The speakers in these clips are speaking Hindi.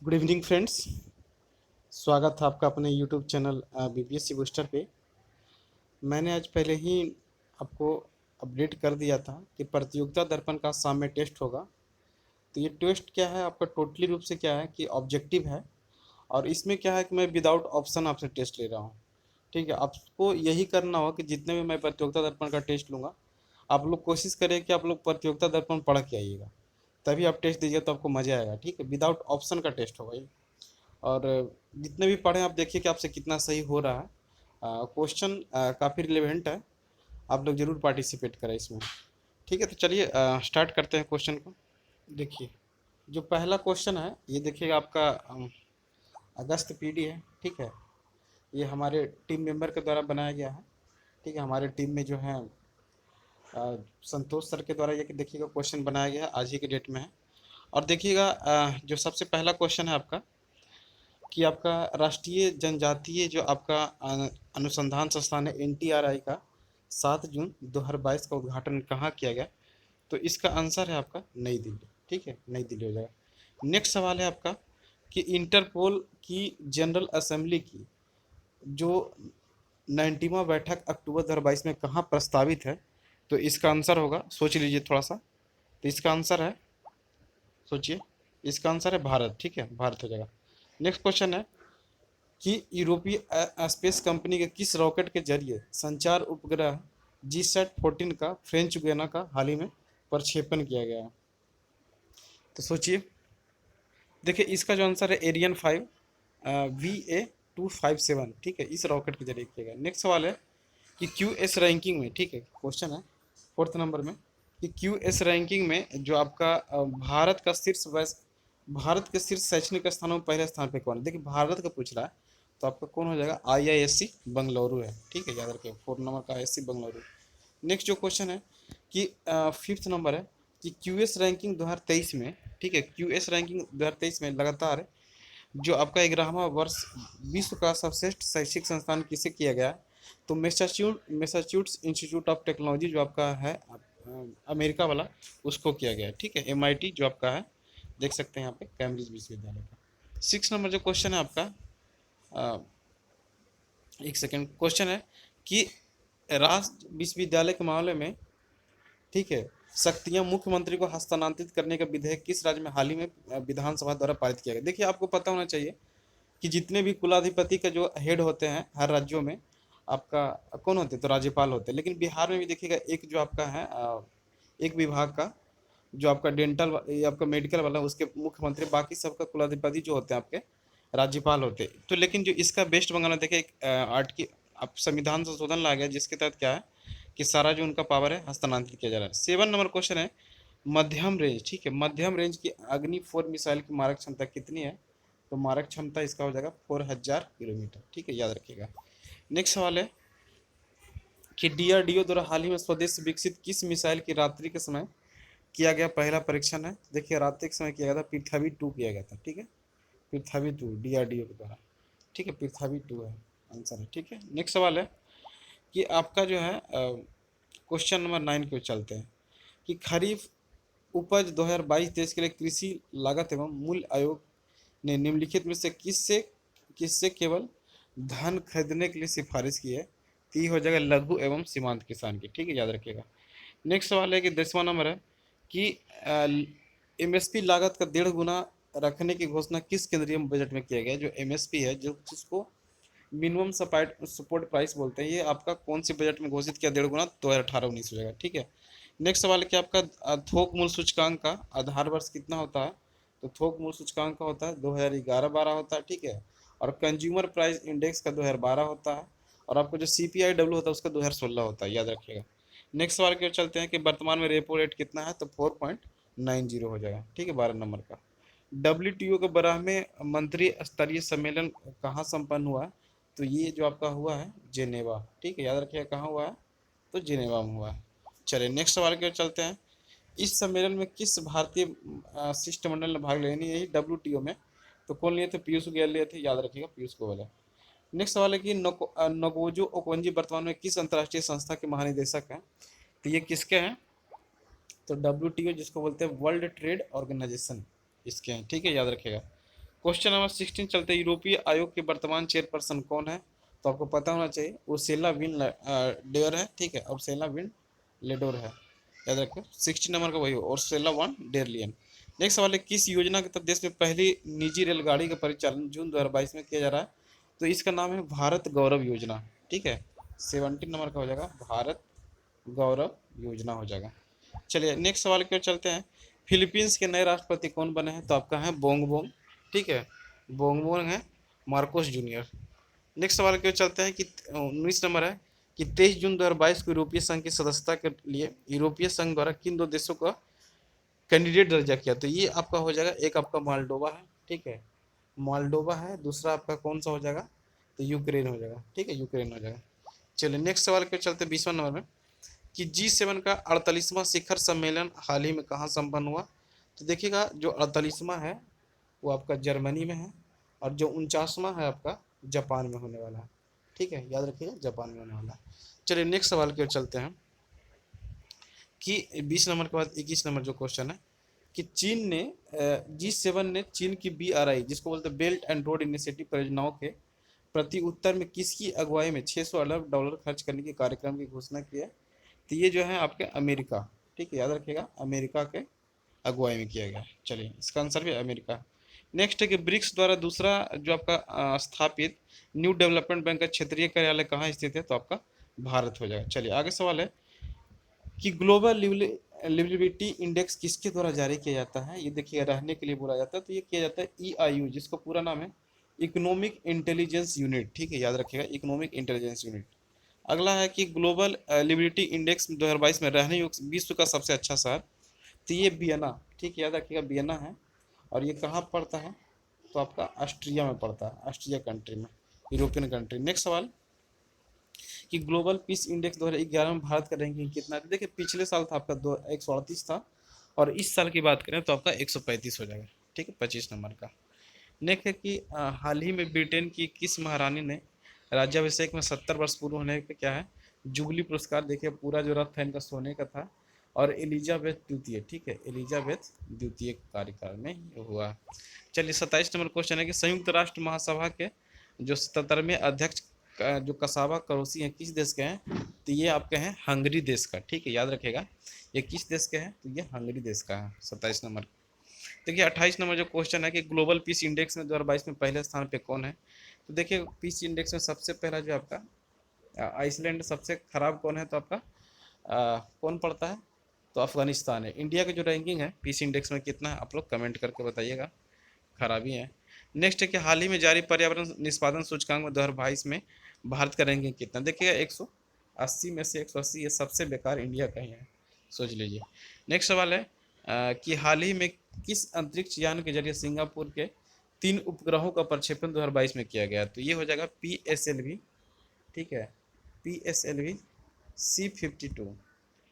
Good evening friends. स्वागत है आपका अपने यूट्यूब चैनल बीपीएससी बूस्टर पे। मैंने आज पहले ही आपको अपडेट कर दिया था कि प्रतियोगिता दर्पण का शाम में टेस्ट होगा। तो ये टेस्ट क्या है आपका, टोटली रूप से क्या है कि ऑब्जेक्टिव है। और इसमें क्या है कि मैं विदाउट ऑप्शन आपसे टेस्ट ले रहा हूँ। ठीक है, आपको यही करना होगा कि जितने भी मैं प्रतियोगिता दर्पण का टेस्ट लूँगा, आप लोग कोशिश करें कि आप लोग प्रतियोगिता दर्पण पढ़ के आइएगा, तभी आप टेस्ट दीजिए तो आपको मज़ा आएगा। ठीक है, विदाउट ऑप्शन का टेस्ट होगा ये। और जितने भी पढ़ें आप देखिए कि आपसे कितना सही हो रहा है। क्वेश्चन काफ़ी रिलेवेंट है, आप लोग ज़रूर पार्टिसिपेट करें इसमें। ठीक है, तो चलिए स्टार्ट करते हैं क्वेश्चन को। देखिए, जो पहला क्वेश्चन है ये देखिएगा आपका अगस्त पीडी है। ठीक है, ये हमारे टीम मेंबर के द्वारा बनाया गया है। ठीक है, हमारे टीम में जो है संतोष सर के द्वारा ये देखिएगा क्वेश्चन बनाया गया है, आज ही के डेट में है। और देखिएगा जो सबसे पहला क्वेश्चन है आपका कि आपका राष्ट्रीय जनजातीय जो आपका अनुसंधान संस्थान है एनटीआरआई का 7 जून 2022 का उद्घाटन कहाँ किया गया। तो इसका आंसर है आपका नई दिल्ली। ठीक है, नई दिल्ली हो जाएगा। नेक्स्ट सवाल है आपका कि इंटरपोल की जनरल असेंबली की जो 90वां बैठक अक्टूबर 2022 में कहाँ प्रस्तावित है। तो इसका आंसर होगा, सोच लीजिए थोड़ा सा। तो इसका आंसर है, सोचिए, इसका आंसर है भारत। ठीक है, भारत हो जाएगा। नेक्स्ट क्वेश्चन है कि यूरोपीय स्पेस कंपनी के किस रॉकेट के जरिए संचार उपग्रह GSAT-14 का फ्रेंच गुयाना का हाल ही में प्रक्षेपण किया गया है। तो सोचिए, देखिए इसका जो आंसर है एरियन 5 VA257। ठीक है, इस रॉकेट के जरिए किया गया। नेक्स्ट सवाल है कि QS रैंकिंग में, ठीक है क्वेश्चन है 4th नंबर में, कि QS रैंकिंग में जो आपका भारत के शीर्ष शैक्षणिक स्थानों में पहले स्थान पे कौन है। देखिए भारत का पूछ रहा है तो आपका कौन हो जाएगा, IISc बंगलुरु है। ठीक है, याद रखिए 4 नंबर का IISc बंगलुरु। नेक्स्ट जो क्वेश्चन है कि 5th नंबर है कि QS रैंकिंग 2023 में, ठीक है QS रैंकिंग 2023 में लगातार जो आपका 11वां वर्ष विश्व का सर्वश्रेष्ठ शैक्षिक संस्थान किसे किया गया। तो मैसाचुसेट्स इंस्टीट्यूट ऑफ टेक्नोलॉजी जो आपका है अमेरिका वाला, उसको किया गया है। ठीक है, MIT जो आपका है, देख सकते हैं यहाँ पे कैम्ब्रिज विश्वविद्यालय का। 6 नंबर जो क्वेश्चन है आपका, अ, एक सेकेंड, क्वेश्चन है कि राष्ट्र विश्वविद्यालय के मामले में, ठीक है, शक्तियां मुख्यमंत्री को हस्तांतरित करने का विधेयक किस राज्य में हाल ही में विधानसभा द्वारा पारित किया गया। देखिए आपको पता होना चाहिए कि जितने भी कुलाधिपति का जो हेड होते हैं हर राज्यों में, आपका कौन होते हैं, तो राज्यपाल होते हैं। लेकिन बिहार में भी देखिएगा एक जो आपका है एक विभाग का जो आपका डेंटल ये आपका मेडिकल वाला, उसके मुख्यमंत्री, बाकी सबका कुलाधिपति जो होते हैं आपके राज्यपाल होते हैं। तो लेकिन जो इसका वेस्ट बंगाल में देखिए एक आर्ट की अब संविधान संशोधन ला गया जिसके तहत क्या है कि सारा जो उनका पावर है हस्तांतरित किया जा रहा है। 7 नंबर क्वेश्चन है मध्यम रेंज, ठीक है, मध्यम रेंज की अग्नि 4 मिसाइल की मारक क्षमता कितनी है। तो मारक क्षमता इसका हो जाएगा 4000 किलोमीटर। ठीक है, याद रखिएगा। नेक्स्ट सवाल है कि DRDO द्वारा हाल ही में स्वदेश से विकसित किस मिसाइल की रात्रि के समय किया गया पहला परीक्षण है। देखिए रात्रि के समय किया गया था, पृथ्वी 2 किया गया था। ठीक है, पृथ्वी 2 DRDO के द्वारा। ठीक है, पृथ्वी 2 है आंसर है। ठीक है, नेक्स्ट सवाल है कि आपका जो है क्वेश्चन नंबर 9 को चलते हैं कि खरीफ उपज 2022-23 के लिए कृषि लागत एवं मूल्य आयोग ने निम्नलिखित में से किससे किससे केवल धन खरीदने के लिए सिफारिश की है। तो ये हो जाएगा लघु एवं सीमांत किसान की। ठीक है, याद रखिएगा। नेक्स्ट सवाल है कि 10वां नंबर है कि MSP लागत का 1.5 गुना रखने की घोषणा किस केंद्रीय बजट में किया गया। जो MSP है, जो जिसको मिनिमम सपोर्ट प्राइस बोलते हैं, ये आपका कौन सी बजट में घोषित किया 1.5 गुना, 2018-19 हो जाएगा। ठीक है, नेक्स्ट सवाल है कि आपका थोक मूल्य सूचकांक का आधार वर्ष कितना होता है। तो थोक मूल्य सूचकांक का होता है 2011-12 होता है। ठीक है, और कंज्यूमर प्राइस इंडेक्स का 2012 होता है, और आपको जो CPI-W होता है उसका 2016 होता है, याद रखिएगा। नेक्स्ट सवाल की ओर चलते हैं कि वर्तमान में रेपो रेट कितना है। तो 4.90 हो जाएगा। ठीक है, 12 नंबर का। WTO के 12वें मंत्री स्तरीय सम्मेलन कहाँ संपन्न हुआ है। तो ये जो आपका हुआ है जेनेवा। ठीक है, याद रखिएगा कहाँ हुआ है, तो जेनेवा में हुआ है। चलिए नेक्स्ट सवाल की ओर चलते हैं। इस सम्मेलन में किस भारतीय शिष्टमंडल ने भाग लिया, यही WTO में। तो कौन लिए थे, पीयूष गोयल लिए थे, याद रखिएगा पीयूष गोयल है। नेक्स्ट सवाल है कि नगोजो ओकोंजी वर्तमान में किस अंतर्राष्ट्रीय संस्था के महानिदेशक हैं। तो ये किसके हैं, तो WTO जिसको बोलते हैं वर्ल्ड ट्रेड ऑर्गेनाइजेशन, इसके हैं। ठीक है, याद रखिएगा। क्वेश्चन नंबर 16 चलते हैं, यूरोपीय आयोग के वर्तमान चेयरपर्सन कौन है? तो आपको पता होना चाहिए, उर्सुला विन डेर है, ठीक है, उर्सुला विन लेडोर है, याद रखो। 16 नंबर का वही हो, उर्सुला वन डेर लियन। नेक्स्ट सवाल है, किस योजना के तहत देश में पहली निजी रेलगाड़ी का परिचालन जून 2022 में किया जा रहा है? तो इसका नाम है भारत गौरव योजना, ठीक है। 17 नंबर का हो जाएगा भारत गौरव योजना हो जाएगा। चलिए नेक्स्ट सवाल की ओर चलते हैं, फिलीपींस के नए राष्ट्रपति कौन बने हैं? तो आपका है बोंगबोंग, ठीक है, बोंगबोंग है मार्कोस जूनियर। नेक्स्ट सवाल की ओर चलते हैं कि 19 नंबर है कि 23 जून 2022 को यूरोपीय संघ की सदस्यता के लिए यूरोपीय संघ द्वारा किन दो देशों का कैंडिडेट दर्जा किया? तो ये आपका हो जाएगा, एक आपका मालडोवा है, ठीक है, मालडोवा है, दूसरा आपका कौन सा हो जाएगा? तो यूक्रेन हो जाएगा, ठीक है, यूक्रेन हो जाएगा। चलिए नेक्स्ट सवाल के चलते 20वां नंबर में कि G7 का 48वां शिखर सम्मेलन हाल ही में कहाँ संपन्न हुआ? तो देखिएगा, जो 48वां है वो आपका जर्मनी में है, और जो 49वां है आपका जापान में होने वाला है, ठीक है, याद रखिएगा जापान में होने वाला है। चलिए नेक्स्ट सवाल की ओर चलते हैं कि 20 नंबर के बाद 21 नंबर जो क्वेश्चन है कि चीन ने G7 ने चीन की BRI, जिसको बोलते हैं बेल्ट एंड रोड इनिशिएटिव परियोजनाओं के प्रति उत्तर में किसकी अगुवाई में 600 अरब डॉलर खर्च करने के कार्यक्रम की घोषणा की है? तो ये जो है आपके अमेरिका, ठीक है, याद रखिएगा अमेरिका के अगुवाई में किया गया। चलिए इसका आंसर भी अमेरिका। नेक्स्ट है कि ब्रिक्स द्वारा दूसरा जो आपका स्थापित न्यू डेवलपमेंट बैंक का क्षेत्रीय कार्यालय कहाँ स्थित है? तो आपका भारत हो जाएगा। चलिए आगे सवाल है कि ग्लोबल लिवलिबिलिटी इंडेक्स किसके द्वारा जारी किया जाता है? ये देखिए रहने के लिए बोला जाता है, तो ये किया जाता है EIU, जिसको पूरा नाम है इकोनॉमिक इंटेलिजेंस यूनिट, ठीक है, याद रखिएगा इकोनॉमिक इंटेलिजेंस यूनिट। अगला है कि ग्लोबल लिबर्टी इंडेक्स 2022 में रहने योग्य विश्व का सबसे अच्छा शहर, तो ये वियना, ठीक है, याद रखिएगा वियना है, और ये कहाँ पड़ता है? तो आपका ऑस्ट्रिया में पड़ता है, ऑस्ट्रिया कंट्री में, यूरोपियन कंट्री। नेक्स्ट सवाल कि ग्लोबल पीस इंडेक्स 2011 में भारत का रैंकिंग कितना है? तो देखिए पिछले साल था आपका 138 था, और इस साल की बात करें तो आपका 135 हो जाएगा, ठीक है, 25 नंबर का। नेक्स्ट है कि हाल ही में ब्रिटेन की किस महारानी ने राज्याभिषेक में 70 वर्ष पूर्ण होने पे क्या है जुबली पुरस्कार, देखिए पूरा जो रथ था इनका सोने का था, और एलिजाबेथ द्वितीय, ठीक है, एलिजाबेथ द्वितीय कार्यकाल में हुआ। चलिए 27 नंबर क्वेश्चन है कि संयुक्त राष्ट्र महासभा के जो 77वें अध्यक्ष जो कसावा करोसी हैं किस देश के हैं? तो ये आपके हैं हंगरी देश का, ठीक है, याद रखेगा ये किस देश के हैं? तो ये हंगरी देश का है। 27 नंबर। देखिए 28 नंबर जो क्वेश्चन है कि ग्लोबल पीस इंडेक्स में 2022 में पहले स्थान पे कौन है? तो देखिए पीस इंडेक्स में सबसे पहला जो आपका आइसलैंड, सबसे खराब कौन है? तो आपका कौन पड़ता है? तो अफगानिस्तान है। इंडिया की जो रैंकिंग है पीस इंडेक्स में कितना है आप लोग कमेंट करके बताइएगा, खराबी है। नेक्स्ट है कि हाल ही में जारी पर्यावरण निष्पादन सूचकांक में 2022 में भारत का रैंकिंग कितना? देखिएगा 180 में से 180, ये सबसे बेकार इंडिया का ही है, सोच लीजिए। नेक्स्ट सवाल है कि हाल ही में किस अंतरिक्ष यान के जरिए सिंगापुर के 3 उपग्रहों का प्रक्षेपण 2022 में किया गया? तो ये हो जाएगा PSLV, ठीक है, PSLV C52,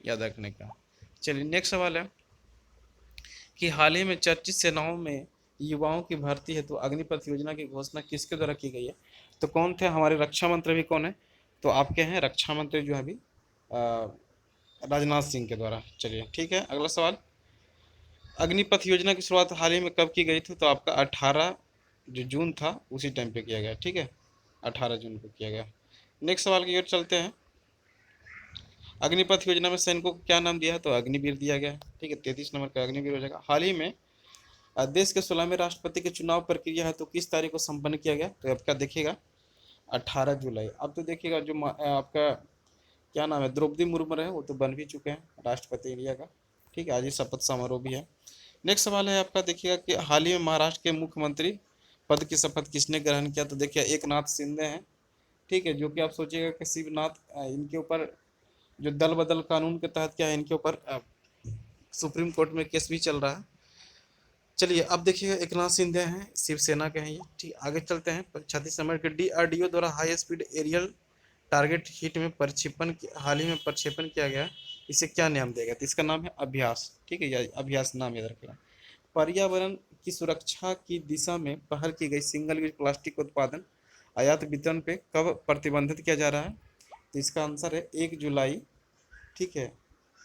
याद रखने का। चलिए नेक्स्ट सवाल है कि हाल ही में चर्चित सेनाओं में युवाओं की भर्ती है तो अग्निपथ योजना की घोषणा किसके द्वारा की गई है? तो कौन थे हमारे रक्षा मंत्री भी? कौन है? तो आपके हैं रक्षा मंत्री जो है अभी राजनाथ सिंह के द्वारा। चलिए ठीक है, अगला सवाल, अग्निपथ योजना की शुरुआत हाल ही में कब की गई थी? तो आपका 18 जो जून था उसी टाइम पे किया गया, ठीक है, 18 जून को किया गया। नेक्स्ट सवाल की ओर चलते हैं, अग्निपथ योजना में सैनिकों को क्या नाम दिया है? तो अग्निवीर दिया गया है, ठीक है, 33 नंबर का अग्निवीर हो जाएगा। हाल ही में देश के 16वें राष्ट्रपति के चुनाव प्रक्रिया है तो किस तारीख को संपन्न किया गया? तो आपका देखिएगा 18 जुलाई। अब तो देखिएगा जो आपका क्या नाम है द्रौपदी मुर्मू है वो तो बन भी चुके हैं राष्ट्रपति इंडिया का, ठीक है, आज ही शपथ समारोह भी है। नेक्स्ट सवाल है आपका, देखिएगा कि हाल ही में महाराष्ट्र के मुख्यमंत्री पद की शपथ किसने ग्रहण किया? तो देखिए एकनाथ शिंदे हैं, ठीक है, जो कि आप सोचिएगा कि शिवनाथ इनके ऊपर जो दल बदल कानून के तहत क्या है इनके ऊपर सुप्रीम कोर्ट में केस भी चल रहा है। चलिए अब देखिएगा एकनाथ शिंदे हैं शिवसेना के हैं ये, ठीक, आगे चलते हैं। 36 नंबर के DRDO द्वारा high speed aerial target hit में प्रक्षेपण हाल ही में प्रक्षेपण किया गया, इसे क्या नाम देगा? तो इसका नाम है अभ्यास, ठीक है, अभ्यास नाम याद रखेगा। पर्यावरण की सुरक्षा की दिशा में पहल की गई सिंगल यूज प्लास्टिक उत्पादन आयात वितरण पे कब प्रतिबंधित किया जा रहा है? तो इसका आंसर है 1 जुलाई, ठीक है,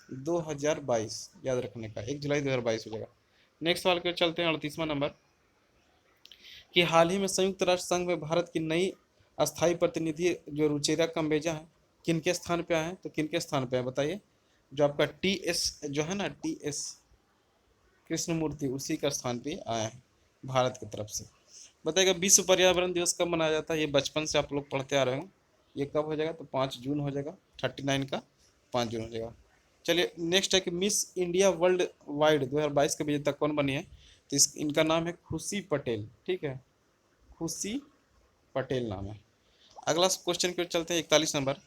2022, याद रखने का 1 जुलाई 2022 हो जाएगा। नेक्स्ट सवाल के चलते हैं 38वां नंबर कि हाल ही में संयुक्त राष्ट्र संघ में भारत की नई अस्थायी प्रतिनिधि जो रुचिरा कम्बेजा है, किनके स्थान पे आए हैं? तो किनके स्थान पे है बताइए? जो आपका टीएस जो है ना, टीएस कृष्णमूर्ति, उसी का स्थान पे आया है भारत की तरफ से। बताइएगा विश्व पर्यावरण दिवस कब मनाया जाता है? ये बचपन से आप लोग पढ़ते आ रहे हो। ये कब हो जाएगा? तो 5 जून हो जाएगा। 39 का 5 जून हो जाएगा। चलिए नेक्स्ट है कि मिस इंडिया वर्ल्ड वाइड 2022 के विजेता कौन बनी है? तो इनका नाम है खुशी पटेल। ठीक है, खुशी पटेल नाम है। अगला क्वेश्चन की ओर चलते हैं, 41 नंबर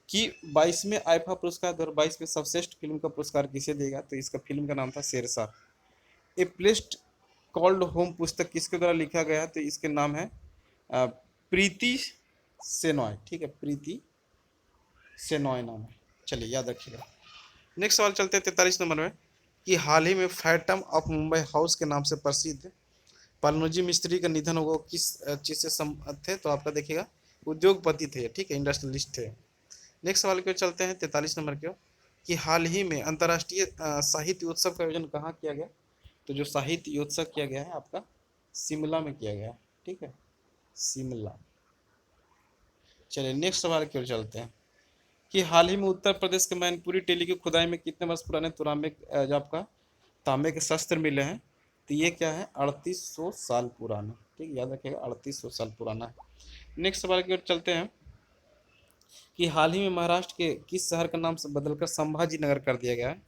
कि 22वें आईफा पुरस्कार 2022 में सर्वश्रेष्ठ फिल्म का पुरस्कार किसे देगा? तो इसका फिल्म का नाम था Shershaah. A place called home पुस्तक किसके द्वारा लिखा गया है? तो इसके नाम है प्रीति सेनॉय। ठीक है, प्रीति सेनॉय नाम है। चलिए याद रखिएगा। नेक्स्ट सवाल चलते हैं 43 नंबर में कि हाल ही में फैंटम ऑफ मुंबई हाउस के नाम से प्रसिद्ध पालनोजी मिस्त्री का निधन होगा, किस चीज़ से थे? तो आपका देखिएगा उद्योगपति थे। ठीक है, इंडस्ट्रियलिस्ट थे। नेक्स्ट सवाल की ओर चलते हैं 43 नंबर की ओर कि हाल ही में अंतर्राष्ट्रीय साहित्य उत्सव का आयोजन कहाँ किया गया? तो जो साहित्य उत्सव किया गया है आपका शिमला में किया गया है। ठीक है, शिमला। चलिए नेक्स्ट सवाल की ओर चलते हैं कि हाल ही में उत्तर प्रदेश के मैनपुरी टेली की खुदाई में कितने वर्ष पुराने तुरांबे जो आपका तांबे के शस्त्र मिले हैं? तो ये क्या है? 3800 साल पुराना। ठीक है, याद रखिएगा 3800 साल पुराना है। नेक्स्ट सवाल की ओर चलते हैं कि हाल ही में महाराष्ट्र के किस शहर का नाम से बदलकर संभाजी नगर कर दिया गया है?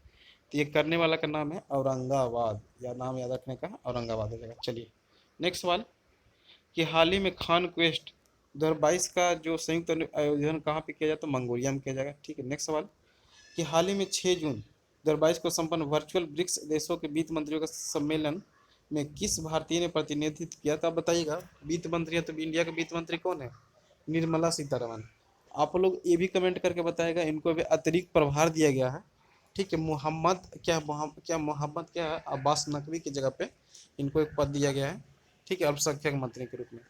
तो ये करने वाला का नाम है औरंगाबाद, या नाम याद रखने का औरंगाबाद हो जाएगा। चलिए नेक्स्ट सवाल कि हाल ही में खान क्वेस्ट 2022 का जो संयुक्त आयोजन कहाँ पे किया जाए? तो मंगोलिया में किया जाएगा। ठीक है, नेक्स्ट सवाल कि हाल ही में 6 जून 2022 को संपन्न वर्चुअल ब्रिक्स देशों के वित्त मंत्रियों का सम्मेलन में किस भारतीय ने प्रतिनिधित्व किया था? बताइएगा। वित्त मंत्री है तो इंडिया के वित्त मंत्री कौन है? निर्मला सीतारमन। आप लोग ये भी कमेंट करके बताएगा, इनको भी अतिरिक्त प्रभार दिया गया है। ठीक है, मोहम्मद क्या है, अब्बास नकवी की जगह पे इनको एक पद दिया गया है। ठीक है, अल्पसंख्यक मंत्री के रूप में।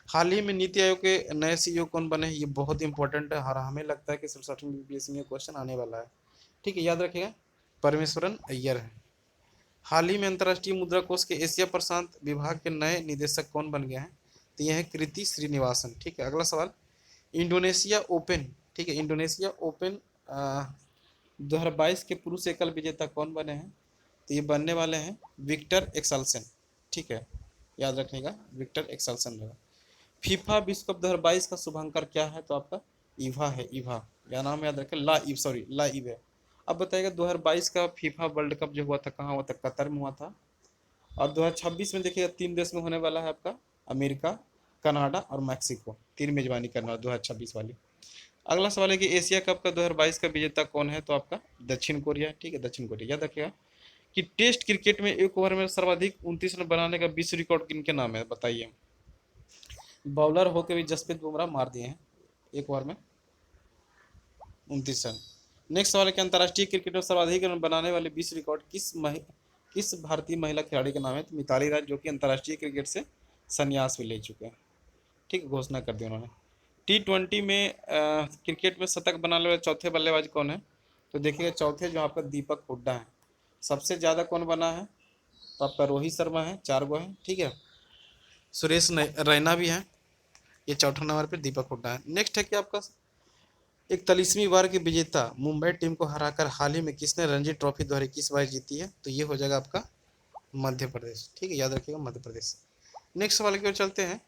हाल ही में नीति आयोग के नए सीईओ कौन बने? ये बहुत इंपॉर्टेंट है और हमें लगता है कि 67वीं यूपीएससी में क्वेश्चन आने वाला है। ठीक है, याद रखिएगा परमेश्वरन अय्यर है। हाल ही में अंतर्राष्ट्रीय मुद्रा कोष के एशिया प्रशांत विभाग के नए निदेशक कौन बन गए हैं? तो यह है कृति श्रीनिवासन। ठीक है, अगला सवाल इंडोनेशिया ओपन। ठीक है, इंडोनेशिया ओपन 2022 के पुरुष एकल विजेता कौन बने हैं? तो ये बनने वाले हैं विक्टर एक्सेल्सन। ठीक है, याद रखिएगा विक्टर एक्सेल्सन रहेगा। फीफा विश्व कप 2022 का शुभांकर क्या है? तो आपका ईवा है, ईवा। या नाम याद रखें, ला ईव है। अब बताइएगा 2022 का फीफा वर्ल्ड कप जो हुआ था कहाँ हुआ था? कतर में हुआ था। और 2026 में देखिएगा 3 देश में होने वाला है आपका अमेरिका, कनाडा और मैक्सिको। 3 मेजबानी करना है 2026 वाली। अगला सवाल है कि एशिया कप का 2022 का विजेता कौन है? तो आपका दक्षिण कोरिया। ठीक है, दक्षिण कोरिया। याद रखिएगा कि टेस्ट क्रिकेट में एक ओवर में सर्वाधिक 29 रन बनाने का विश्व रिकॉर्ड किनके नाम है? बताइए। बॉलर होकर भी जसप्रीत बुमराह मार दिए हैं एक ओवर में 29 रन। नेक्स्ट सवाल है कि अंतर्राष्ट्रीय क्रिकेट में सर्वाधिक रन बनाने वाले विश्व रिकॉर्ड किस भारतीय महिला खिलाड़ी का नाम है? तो मिताली राज, जो कि अंतर्राष्ट्रीय क्रिकेट से संन्यास भी ले चुके हैं। ठीक है, घोषणा कर दी उन्होंने। T20 में क्रिकेट में शतक बनाने वाले चौथे बल्लेबाज कौन है? तो देखिएगा चौथे जो आपका दीपक हुड्डा है। सबसे ज़्यादा कौन बना है? तो आपका रोहित शर्मा है, 4 गो है। ठीक है, सुरेश रैना भी है। ये चौथा नंबर पर दीपक हुड्डा है। नेक्स्ट है कि आपका 41वीं बार की विजेता मुंबई टीम को हराकर हाल ही में किसने रणजी ट्रॉफी 2021 जीती है? तो ये हो जाएगा आपका मध्य प्रदेश। ठीक है, याद रखिएगा मध्य प्रदेश। नेक्स्ट सवाल की ओर चलते हैं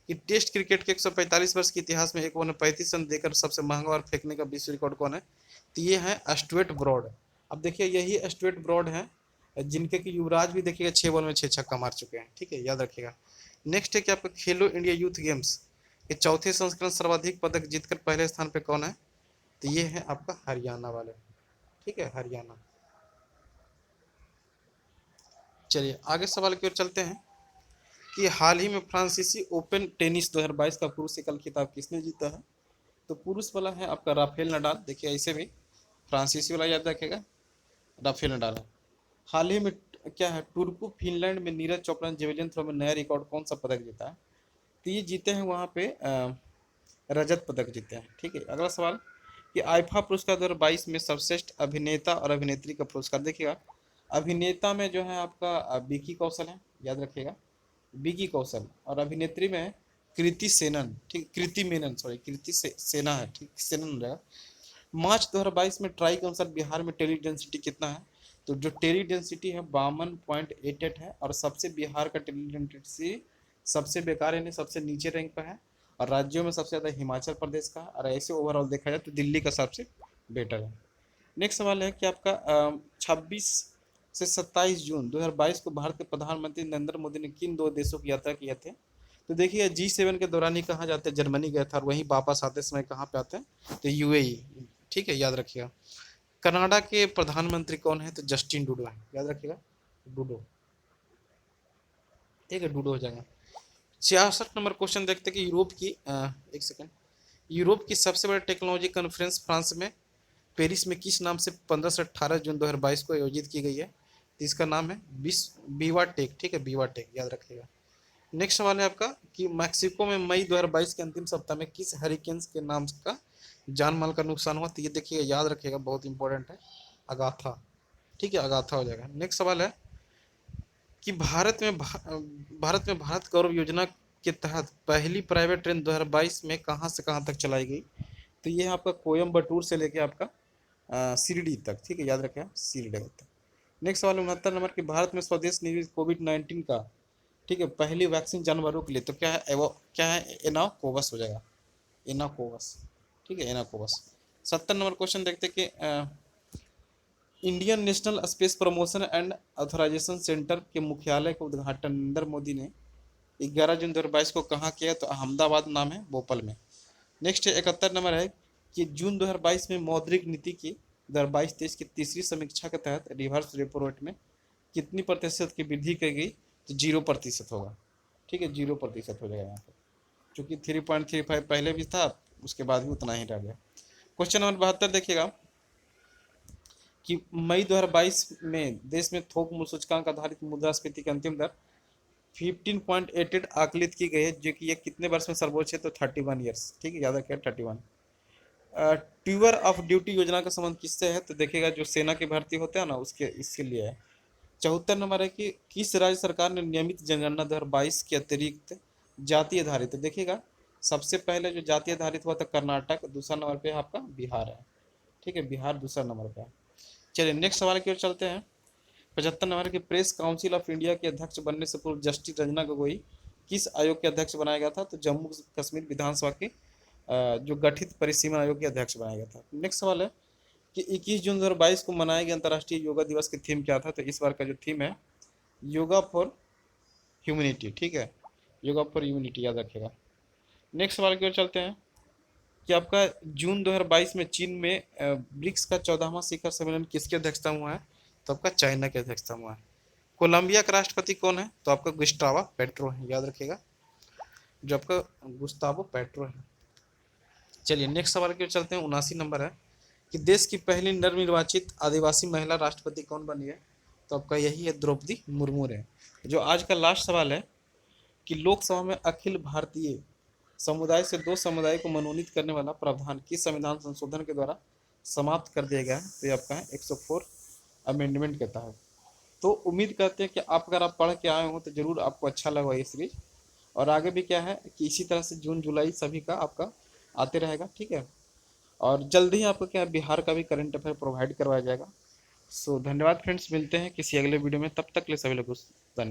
कि टेस्ट क्रिकेट के 145 वर्ष के इतिहास में एक ओवर में 35 रन देकर सबसे महंगा ओवर फेंकने का विश्व रिकॉर्ड कौन है? तो ये है स्टुअर्ट ब्रॉड। अब देखिए यही स्टुअर्ट ब्रॉड है जिनके कि युवराज भी देखिएगा 6 बॉल में 6 छक्का मार चुके हैं। ठीक है, याद रखिएगा। नेक्स्ट है कि आपका खेलो इंडिया यूथ गेम्स के चौथे संस्करण सर्वाधिक पदक जीतकर पहले स्थान पे कौन है? तो ये है आपका हरियाणा वाले। ठीक है, हरियाणा। चलिए आगे सवाल की ओर चलते हैं कि हाल ही में फ्रांसीसी ओपन टेनिस 2022 का पुरुष एकल खिताब किसने जीता है? तो पुरुष वाला है आपका राफेल नडाल। देखिए ऐसे भी फ्रांसीसी वाला याद रखेगा, राफेल नडाल है। हाल ही में क्या है, टुर्कु फिनलैंड में नीरज चोपड़ा ने जेवलिन थ्रो में नया रिकॉर्ड कौन सा पदक जीता है? तो ये जीते हैं वहाँ पे रजत पदक जीते हैं। ठीक है, अगला सवाल कि आईफा पुरस्कार 2022 में सर्वश्रेष्ठ अभिनेता और अभिनेत्री का पुरस्कार देखिएगा। अभिनेता में जो है आपका विकी कौशल है, याद रखिएगा। विकी कौशल। और अभिनेत्री में है कृति सेनन, ठीक, कृति मेनन, सॉरी, कृति सेना है, ठीक, सेनन हो जाएगा। मार्च 2022 में ट्राई के अनुसार बिहार में टेली डेंसिटी कितना है? तो जो टेली डेंसिटी है 52.88 है, और सबसे बिहार का टेली डेंसिटी सबसे बेकार यानी सबसे नीचे रैंक पर है, और राज्यों में सबसे ज़्यादा हिमाचल प्रदेश का, और ऐसे ओवरऑल देखा जाए तो दिल्ली का सबसे बेटर है। नेक्स्ट सवाल है कि आपका 26 से 27 जून 2022 को भारत के प्रधानमंत्री नरेंद्र मोदी ने किन दो देशों की यात्रा किए थे? तो देखिए G7 के दौरान ही कहाँ जाते हैं, जर्मनी गए था, और वहीं वापस आते समय कहाँ पे आते हैं, तो यूएई, ठीक है, याद रखिएगा। कनाडा के प्रधानमंत्री कौन है? तो जस्टिन ट्रूडो है, याद रखिएगा, ट्रूडो, ठीक है, ट्रूडो हो जाएगा। 66 नंबर क्वेश्चन देखते हैं कि यूरोप की एक सेकेंड, यूरोप की सबसे बड़ी टेक्नोलॉजी कॉन्फ्रेंस फ्रांस में पेरिस में किस नाम से 15 से 18 जून 2022 को आयोजित की गई है? तो इसका नाम है बीवा टेक, ठीक है, बीवा टेक, याद रखिएगा। नेक्स्ट सवाल है आपका कि मैक्सिको में मई 2022 के अंतिम सप्ताह में किस हरिकेन्स के नाम का जान माल का नुकसान हुआ? तो ये देखिएगा, याद रखिएगा, बहुत इंपॉर्टेंट है, अगाथा, ठीक है, अगाथा हो जाएगा। नेक्स्ट सवाल है कि भारत में भारत गौरव योजना के तहत पहली प्राइवेट ट्रेन 2022 में कहाँ से कहाँ तक चलाई गई? तो ये है आपका कोयम्बटूर से लेके आपका शिरडी तक, ठीक है, याद रखें, शिरडी तक। नेक्स्ट सवाल 69 नंबर कि भारत में स्वदेश निर्मित कोविड-19 का, ठीक है, पहली वैक्सीन जानवरों के लिए, तो क्या है वो, क्या है, एनाकोवस हो जाएगा, एनाकोवस, ठीक है, एनाकोवस। 70 नंबर क्वेश्चन देखते हैं कि Indian national space promotion and authorisation centre के मुख्यालय का उद्घाटन नरेंद्र मोदी ने 11 जून 2022 को कहाँ किया? तो अहमदाबाद नाम है, भोपाल में। नेक्स्ट 71 नंबर है कि जून 2022 में मौद्रिक नीति की 2022-23 की तीसरी समीक्षा के तहत रिवर्स रेपो रेट में कितनी प्रतिशत की वृद्धि की गई? तो 0% होगा, ठीक है, 0% हो जाएगा यहाँ पर, क्योंकि 3.35 पहले भी था, उसके बाद भी उतना ही रह गया। क्वेश्चन नंबर 72 देखिएगा कि मई 2022 में देश में थोक मूल्य सूचकांक आधारित मुद्रास्फीति की अंतिम दर 15.88 आकलित की गई है, जो कि ये कितने वर्ष में सर्वोच्च है? तो 31 ईयर्स, ठीक है, याद रखिए, 31। टूअर ऑफ ड्यूटी योजना का संबंध किससे है? तो देखिएगा, जो सेना की भर्ती होते हैं ना, उसके इसके लिए है। 74 नंबर है कि किस राज्य सरकार ने नियमित जनगणना 2022 के अतिरिक्त जाति आधारित, तो देखिएगा सबसे पहले जो जाति आधारित हुआ था कर्नाटक, दूसरा नंबर पे आपका बिहार है, ठीक है, बिहार दूसरा नंबर पे है। चलिए नेक्स्ट सवाल की ओर चलते हैं। 75 नंबर की प्रेस काउंसिल ऑफ इंडिया के अध्यक्ष बनने से पूर्व जस्टिस रंजना गोगोई किस आयोग के अध्यक्ष बनाया गया था? तो जम्मू कश्मीर विधानसभा के जो गठित परिसीमन आयोग के अध्यक्ष बनाया गया था। नेक्स्ट सवाल है कि 21 जून 2022 को मनाए गए अंतर्राष्ट्रीय योगा दिवस की थीम क्या था? तो इस बार का जो थीम है योगा फॉर ह्यूमैनिटी, ठीक है, योगा फॉर ह्यूमैनिटी, याद रखिएगा। नेक्स्ट सवाल की ओर चलते हैं कि आपका जून 2022 में चीन में ब्रिक्स का 14वां शिखर सम्मेलन किसकी अध्यक्षता में हुआ है? तो आपका चाइना की अध्यक्षता में हुआ है। कोलंबिया का राष्ट्रपति कौन है? तो आपका गुस्टावो पेट्रो है, याद रखिएगा, जो आपका गुस्तावो पेट्रो है। चलिए नेक्स्ट सवाल की ओर चलते हैं। 79 नंबर है कि देश की पहली नवनिर्वाचित आदिवासी महिला राष्ट्रपति कौन बनी है? तो आपका यही है, द्रौपदी मुर्मू है। जो आज का लास्ट सवाल है कि लोकसभा में अखिल भारतीय समुदाय से 2 समुदाय को मनोनीत करने वाला प्रावधान किस संविधान संशोधन के द्वारा समाप्त कर दिया गया है? तो ये आपका है 104 अमेंडमेंट के तहत। तो उम्मीद करते हैं कि आप अगर आप पढ़ के आए हो तो ज़रूर आपको अच्छा लगा ये सीरीज, और आगे भी क्या है कि इसी तरह से जून जुलाई सभी का आपका आते रहेगा, ठीक है, और जल्दी ही आपको क्या है बिहार का भी करंट अफेयर प्रोवाइड करवाया जाएगा। सो धन्यवाद फ्रेंड्स, मिलते हैं किसी अगले वीडियो में, तब तक के लिए सभी लोग